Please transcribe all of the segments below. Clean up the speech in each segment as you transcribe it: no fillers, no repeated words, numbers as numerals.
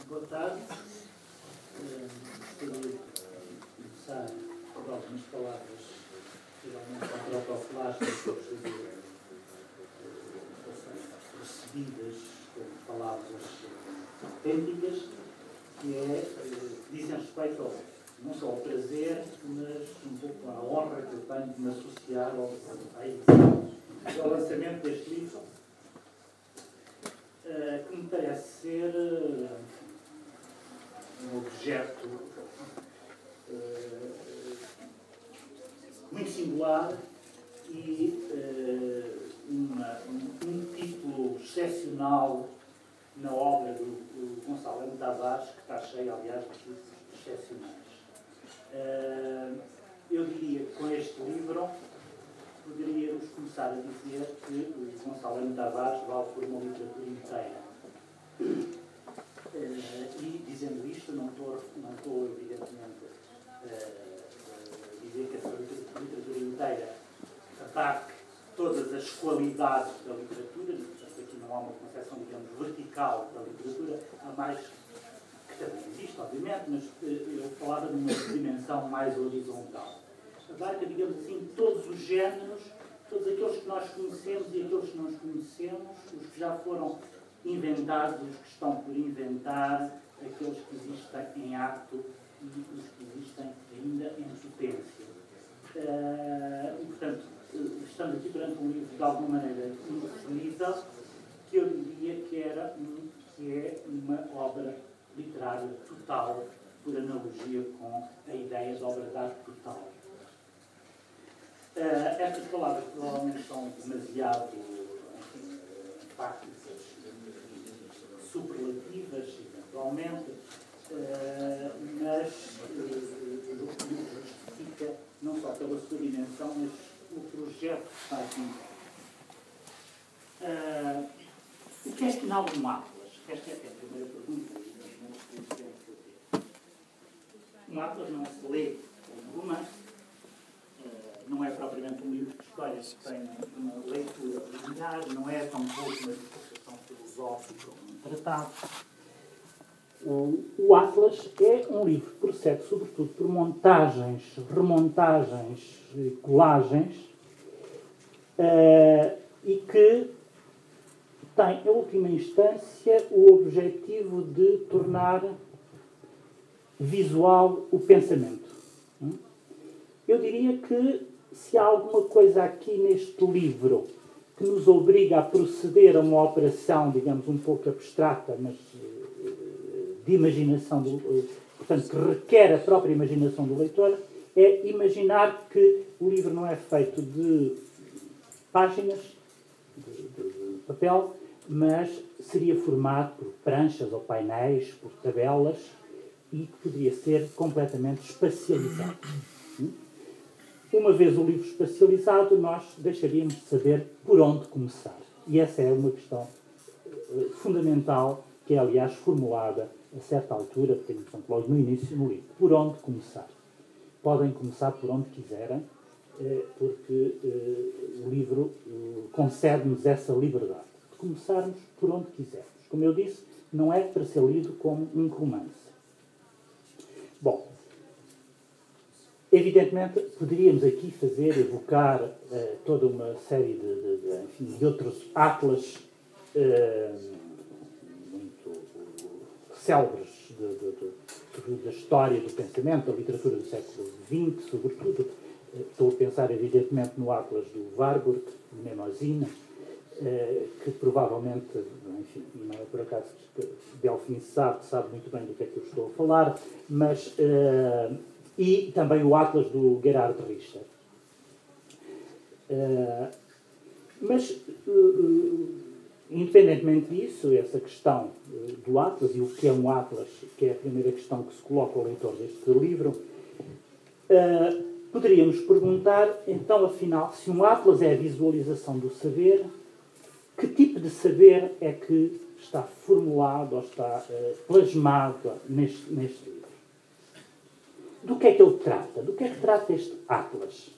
Boa tarde. Gostaria de começar por algumas palavras realmente protocolásticas recebidas como palavras autênticas, que dizem respeito não só ao prazer, mas um pouco à honra que eu tenho de me associar à edição e ao lançamento deste livro, que me parece ser um objeto muito singular e um título excepcional na obra do Gonçalo M. Tavares, que está cheio, aliás, de títulos excepcionais. Eu diria que com este livro poderíamos começar a dizer que o Gonçalo M. Tavares vale por uma literatura inteira. E, dizendo isto, não estou evidentemente, a dizer que essa literatura inteira ataque todas as qualidades da literatura, portanto, aqui não há uma concepção, digamos, vertical da literatura, há mais, que também existe, obviamente, mas eu falava de uma dimensão mais horizontal. Abarca, digamos assim, todos os géneros, todos aqueles que nós conhecemos e aqueles que não conhecemos, os que já foram inventados, os que estão por inventar, aqueles que existem em ato e os que existem ainda em potência. E, portanto, estamos aqui perante um livro de alguma maneira indefinível, que eu diria que é uma obra literária total, por analogia com a ideia de obra de arte total. Estas palavras provavelmente são demasiado enfáticas, superlativas, eventualmente, mas o livro justifica não só pela sua dimensão, mas o projeto que está aqui. O que é afinal um Atlas? Esta é a primeira pergunta. Um Atlas não se lê como uma, não é propriamente um livro de histórias que tem uma leitura linear, não é tão pouco uma dissertação filosófica ou um tratado. O Atlas é um livro que procede sobretudo por montagens, remontagens, colagens, e que tem, em última instância, o objetivo de tornar visual o pensamento. Eu diria que se há alguma coisa aqui neste livro que nos obriga a proceder a uma operação, digamos, um pouco abstrata, mas de imaginação, portanto, que requer a própria imaginação do leitor, é imaginar que o livro não é feito de páginas, de papel, mas seria formado por pranchas ou painéis, por tabelas, e que poderia ser completamente espacializado. Uma vez o livro espacializado, nós deixaríamos de saber por onde começar. E essa é uma questão fundamental, que é, aliás, formulada a certa altura, portanto, logo no início, no livro. Por onde começar? Podem começar por onde quiserem, porque o livro concede-nos essa liberdade de começarmos por onde quisermos. Como eu disse, não é para ser lido como um romance. Bom, evidentemente, poderíamos aqui evocar toda uma série de outros atlas muito célebres da história do pensamento, da literatura do século XX, sobretudo. Estou a pensar, evidentemente, no Atlas do Warburg, de Mnemosyne, que provavelmente, enfim, não é por acaso que Delfim sabe muito bem do que é que eu estou a falar, mas, e também o Atlas do Gerhard Richter. Mas, independentemente disso, essa questão do Atlas e o que é um Atlas, que é a primeira questão que se coloca ao leitor deste livro, poderíamos perguntar, então, afinal, se um Atlas é a visualização do saber, que tipo de saber é que está formulado ou está plasmado neste livro? Do que é que ele trata? Do que é que trata este Atlas?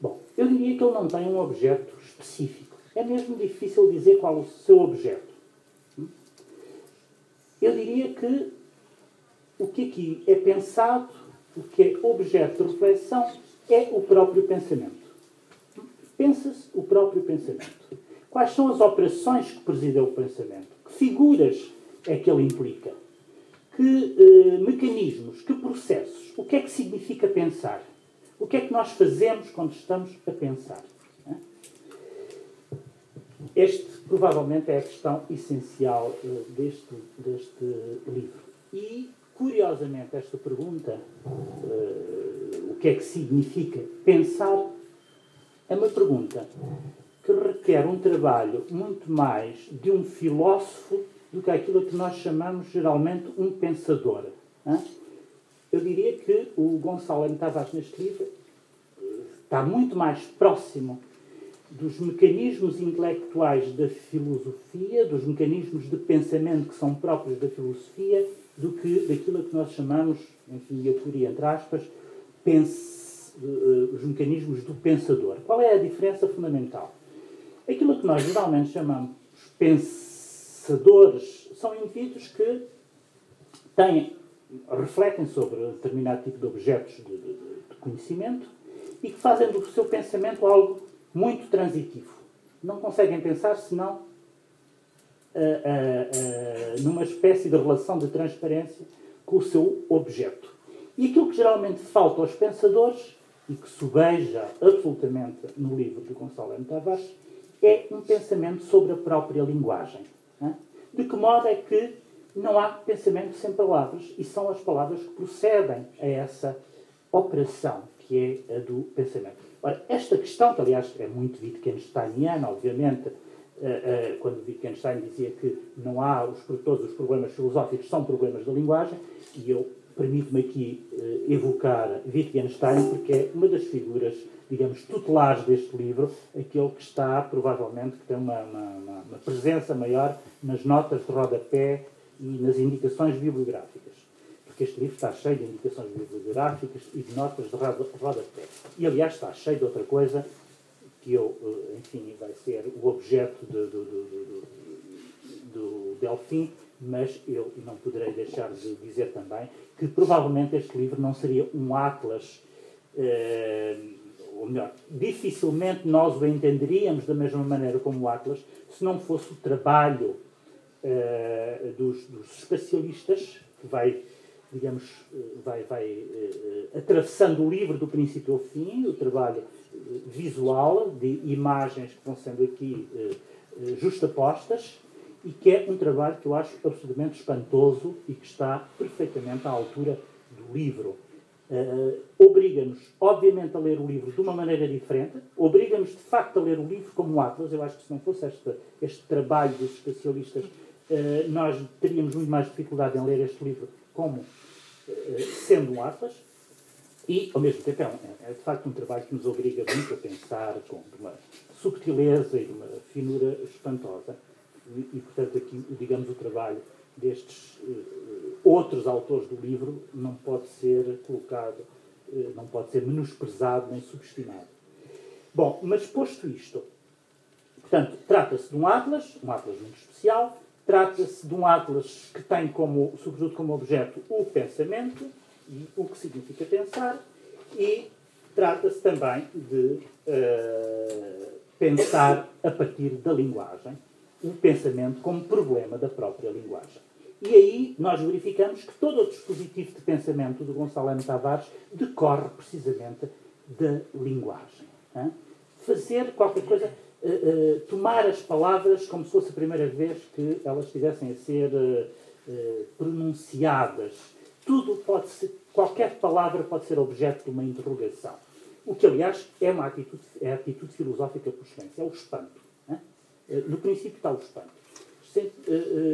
Bom, eu diria que ele não tem um objeto específico. É mesmo difícil dizer qual é o seu objeto. Eu diria que o que aqui é pensado, o que é objeto de reflexão, é o próprio pensamento. Pensa-se o próprio pensamento. Quais são as operações que presidem o pensamento? Que figuras é que ele implica? Que mecanismos, que processos? O que é que significa pensar? O que é que nós fazemos quando estamos a pensar? Este, provavelmente, é a questão essencial deste livro. E, curiosamente, esta pergunta, o que é que significa pensar, é uma pergunta que requer um trabalho muito mais de um filósofo do que aquilo que nós chamamos, geralmente, um pensador. Eu diria que o Gonçalo M. Tavares, neste livro, está muito mais próximo dos mecanismos intelectuais da filosofia, dos mecanismos de pensamento que são próprios da filosofia, do que daquilo que nós chamamos, enfim, eu poria entre aspas, os mecanismos do pensador. Qual é a diferença fundamental? Aquilo que nós geralmente chamamos pensadores são indivíduos que refletem sobre um determinado tipo de objetos de conhecimento e que fazem do seu pensamento algo muito transitivo. Não conseguem pensar senão numa espécie de relação de transparência com o seu objeto. E aquilo que geralmente falta aos pensadores, e que sobeja absolutamente no livro de Gonçalo M. Tavares, é um pensamento sobre a própria linguagem. De que modo é que não há pensamento sem palavras, e são as palavras que procedem a essa operação, que é a do pensamento. Ora, esta questão, que aliás é muito Wittgensteiniana, obviamente, quando Wittgenstein dizia que não há todos os problemas filosóficos são problemas da linguagem, e eu permito-me aqui evocar Wittgenstein, porque é uma das figuras, digamos, tutelares deste livro, aquele que está, provavelmente, que tem uma presença maior nas notas de rodapé e nas indicações bibliográficas. Porque este livro está cheio de indicações bibliográficas e de notas de rodapé. E, aliás, está cheio de outra coisa que enfim, vai ser o objeto do Delfim, mas eu não poderei deixar de dizer também que provavelmente este livro não seria um atlas, ou melhor, dificilmente nós o entenderíamos da mesma maneira como o atlas se não fosse o trabalho dos especialistas que vai, digamos, vai atravessando o livro do princípio ao fim, o trabalho visual de imagens que vão sendo aqui justapostas, e que é um trabalho que eu acho absolutamente espantoso e que está perfeitamente à altura do livro. Obriga-nos, obviamente, a ler o livro de uma maneira diferente, obriga-nos, de facto, a ler o livro como um atlas. Eu acho que se não fosse este trabalho dos especialistas, nós teríamos muito mais dificuldade em ler este livro como sendo um atlas. E, ao mesmo tempo, é de facto um trabalho que nos obriga muito a pensar com uma subtileza e de uma finura espantosa. E, portanto, aqui, digamos, o trabalho destes outros autores do livro não pode ser colocado, não pode ser menosprezado nem subestimado. Bom, mas posto isto, portanto, trata-se de um atlas muito especial, trata-se de um atlas que tem sobretudo como objeto o pensamento e o que significa pensar, e trata-se também de pensar a partir da linguagem, o pensamento como problema da própria linguagem. E aí nós verificamos que todo o dispositivo de pensamento do Gonçalo M. Tavares decorre precisamente da linguagem. Fazer qualquer coisa, tomar as palavras como se fosse a primeira vez que elas estivessem a ser pronunciadas. Tudo pode ser, qualquer palavra pode ser objeto de uma interrogação. O que, aliás, é a atitude filosófica por excelência, é o espanto. No princípio está o espanto.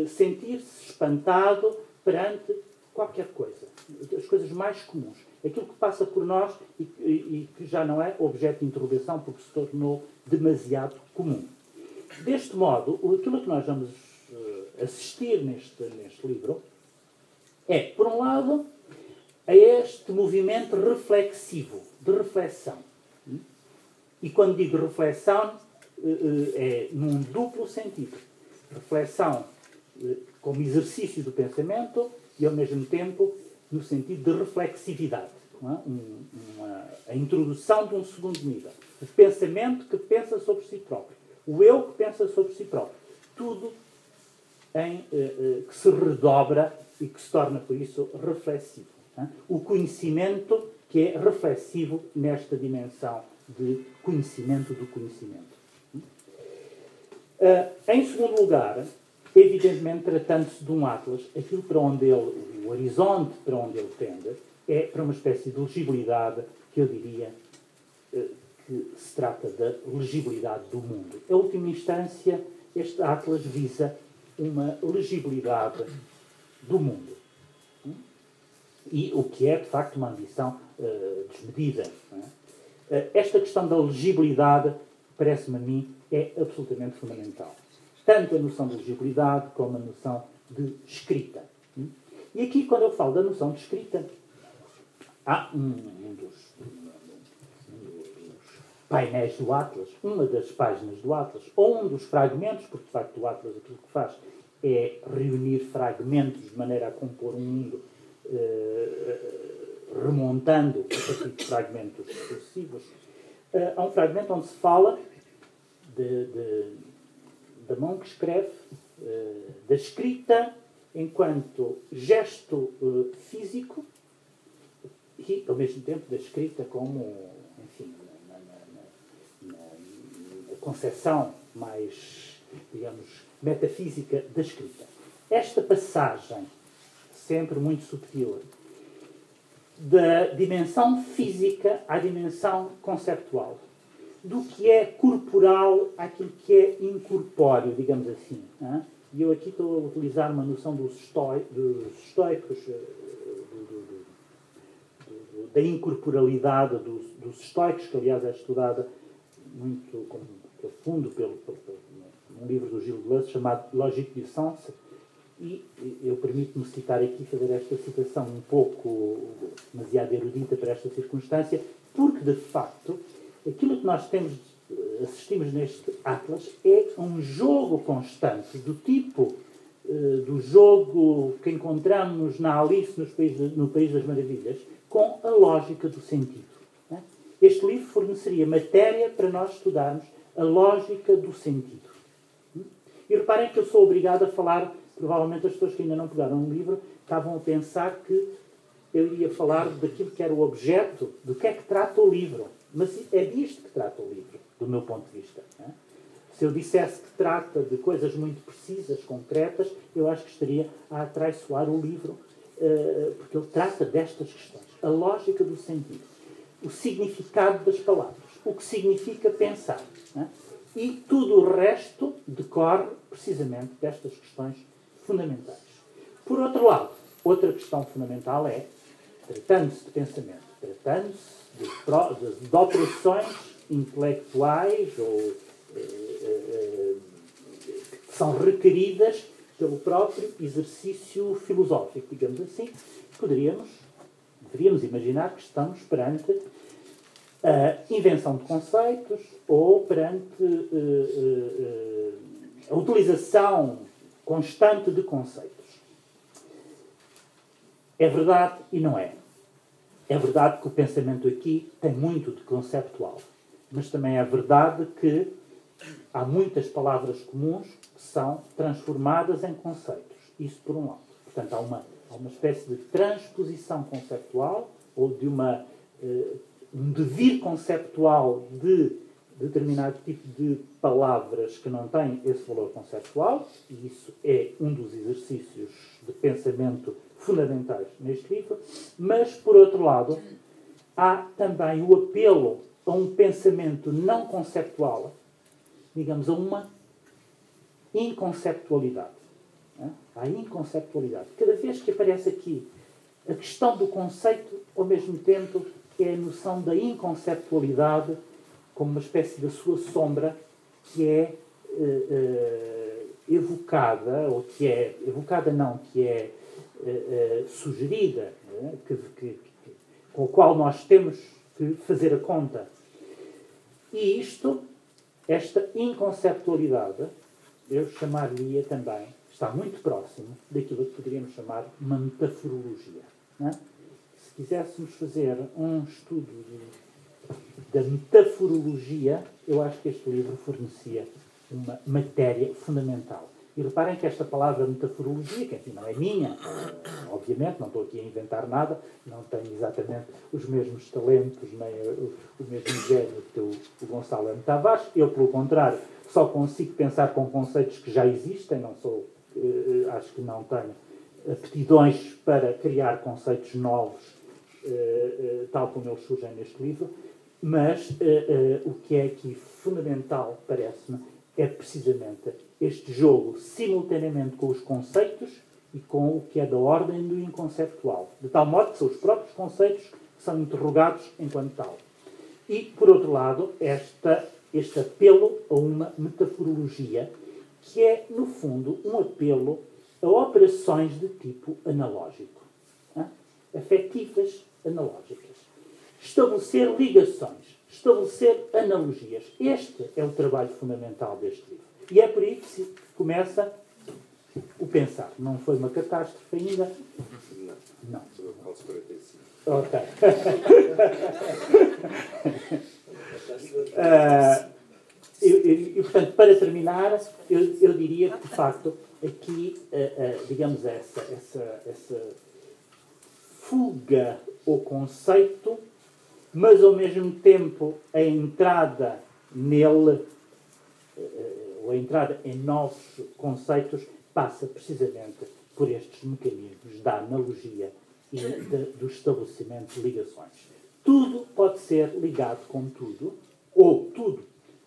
Sentir-se espantado perante qualquer coisa. As coisas mais comuns. Aquilo que passa por nós e que já não é objeto de interrogação porque se tornou demasiado comum. Deste modo, aquilo que nós vamos assistir neste livro é, por um lado, a este movimento reflexivo, de reflexão. E quando digo reflexão, é num duplo sentido. Reflexão como exercício do pensamento e, ao mesmo tempo, no sentido de reflexividade. Não é? A introdução de um segundo nível. O pensamento que pensa sobre si próprio. O eu que pensa sobre si próprio. Tudo que se redobra e que se torna, por isso, reflexivo. Não é? O conhecimento que é reflexivo nesta dimensão de conhecimento do conhecimento. Em segundo lugar, evidentemente, tratando-se de um atlas, aquilo para onde o horizonte para onde ele tende, é para uma espécie de legibilidade que eu diria que se trata da legibilidade do mundo. Em última instância, este atlas visa uma legibilidade do mundo. E o que é, de facto, uma ambição desmedida. Não é? Esta questão da legibilidade, parece-me a mim, é absolutamente fundamental. Tanto a noção de legibilidade como a noção de escrita. E aqui, quando eu falo da noção de escrita, há um dos painéis do Atlas, uma das páginas do Atlas, ou um dos fragmentos, porque de facto o Atlas aquilo que faz é reunir fragmentos de maneira a compor um mundo remontando a partir de fragmentos sucessivos. Há um fragmento onde se fala da mão que escreve, da escrita enquanto gesto físico e, ao mesmo tempo, da escrita como, enfim, na concepção mais, digamos, metafísica da escrita. Esta passagem, sempre muito subtil, da dimensão física à dimensão conceptual, do que é corporal àquilo que é incorpóreo, digamos assim. E eu aqui estou a utilizar uma noção dos estoicos, da incorporalidade dos estoicos, que aliás é estudada muito a fundo num livro do Gilles Deleuze chamado Logique du Sens, e eu permito-me citar aqui, fazer esta citação um pouco demasiado erudita para esta circunstância, porque de facto aquilo que nós assistimos neste Atlas é um jogo constante, do tipo do jogo que encontramos na Alice no País das Maravilhas, com a lógica do sentido. Né? Este livro forneceria matéria para nós estudarmos a lógica do sentido. E reparem que eu sou obrigado a falar, provavelmente as pessoas que ainda não pegaram um livro estavam a pensar que eu iria falar daquilo que era o objeto, do que é que trata o livro. Mas é disto que trata o livro, do meu ponto de vista. Né? Se eu dissesse que trata de coisas muito precisas, concretas, eu acho que estaria a atraiçoar o livro, porque ele trata destas questões. A lógica do sentido, o significado das palavras, o que significa pensar. Né? E tudo o resto decorre precisamente destas questões fundamentais. Por outro lado, outra questão fundamental é, tratando-se de pensamento, tratando-se de operações intelectuais ou que são requeridas pelo próprio exercício filosófico, digamos assim, deveríamos imaginar que estamos perante a invenção de conceitos ou perante a utilização constante de conceitos. É verdade e não é. É verdade que o pensamento aqui tem muito de conceptual, mas também é verdade que há muitas palavras comuns que são transformadas em conceitos. Isso por um lado. Portanto, há uma espécie de transposição conceptual ou de um devir conceptual de determinado tipo de palavras que não têm esse valor conceptual, e isso é um dos exercícios de pensamento fundamentais neste livro, mas, por outro lado, há também o apelo a um pensamento não conceptual, digamos, a uma inconceptualidade. Há inconceptualidade. Cada vez que aparece aqui a questão do conceito, ao mesmo tempo, é a noção da inconceptualidade como uma espécie da sua sombra que é evocada, ou que é evocada não, que é sugerida, com a qual nós temos que fazer a conta. E esta inconceptualidade, eu chamaria também, está muito próximo daquilo que poderíamos chamar uma metaforologia. Não é? Se quiséssemos fazer um estudo da metaforologia, eu acho que este livro fornecia uma matéria fundamental. E reparem que esta palavra metaforologia, que enfim não é minha, obviamente, não estou aqui a inventar nada, não tenho exatamente os mesmos talentos, nem o mesmo gênio que o Gonçalo M. Tavares. Eu, pelo contrário, só consigo pensar com conceitos que já existem, não sou, acho que não tenho aptidões para criar conceitos novos, tal como eles surgem neste livro, mas o que é aqui fundamental, parece-me, é precisamente este jogo simultaneamente com os conceitos e com o que é da ordem do inconceptual. De tal modo que são os próprios conceitos que são interrogados enquanto tal. E, por outro lado, este apelo a uma metaforologia que é, no fundo, um apelo a operações de tipo analógico. Afetivas analógicas. Estabelecer ligações. Estabelecer analogias. Este é o trabalho fundamental deste livro. E é por aí que começa o pensar. Não foi uma catástrofe ainda? Não. Ok. E, portanto, para terminar, eu diria que, de facto, aqui, digamos, essa fuga ao conceito, mas, ao mesmo tempo, a entrada nele, ou a entrada em novos conceitos, passa precisamente por estes mecanismos da analogia e do estabelecimento de ligações. Tudo pode ser ligado com tudo, ou tudo.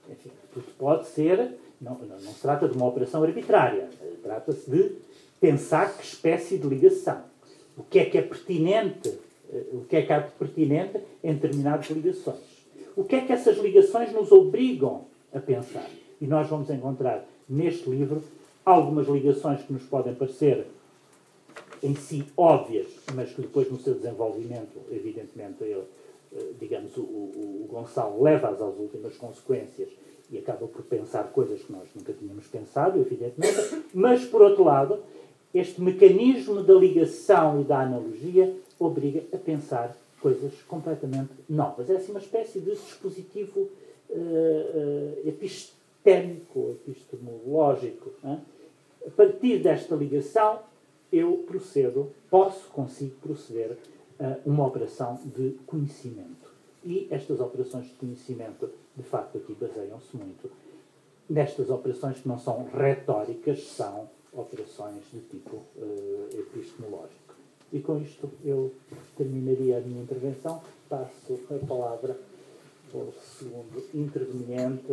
Enfim, tudo pode ser, não se trata de uma operação arbitrária, trata-se de pensar que espécie de ligação. O que é pertinente, o que é pertinente em determinadas ligações. O que é que essas ligações nos obrigam a pensar? E nós vamos encontrar neste livro algumas ligações que nos podem parecer em si óbvias, mas que depois no seu desenvolvimento, evidentemente, digamos, o Gonçalo leva-as às últimas consequências e acaba por pensar coisas que nós nunca tínhamos pensado, evidentemente, mas, por outro lado, este mecanismo da ligação e da analogia obriga a pensar coisas completamente novas. É assim uma espécie de dispositivo epistémico, epistemológico. Hein? A partir desta ligação, eu consigo proceder a uma operação de conhecimento. E estas operações de conhecimento, de facto, aqui baseiam-se muito nestas operações que não são retóricas, são operações de tipo epistemológico. E com isto eu terminaria a minha intervenção. Passo a palavra ao segundo interveniente,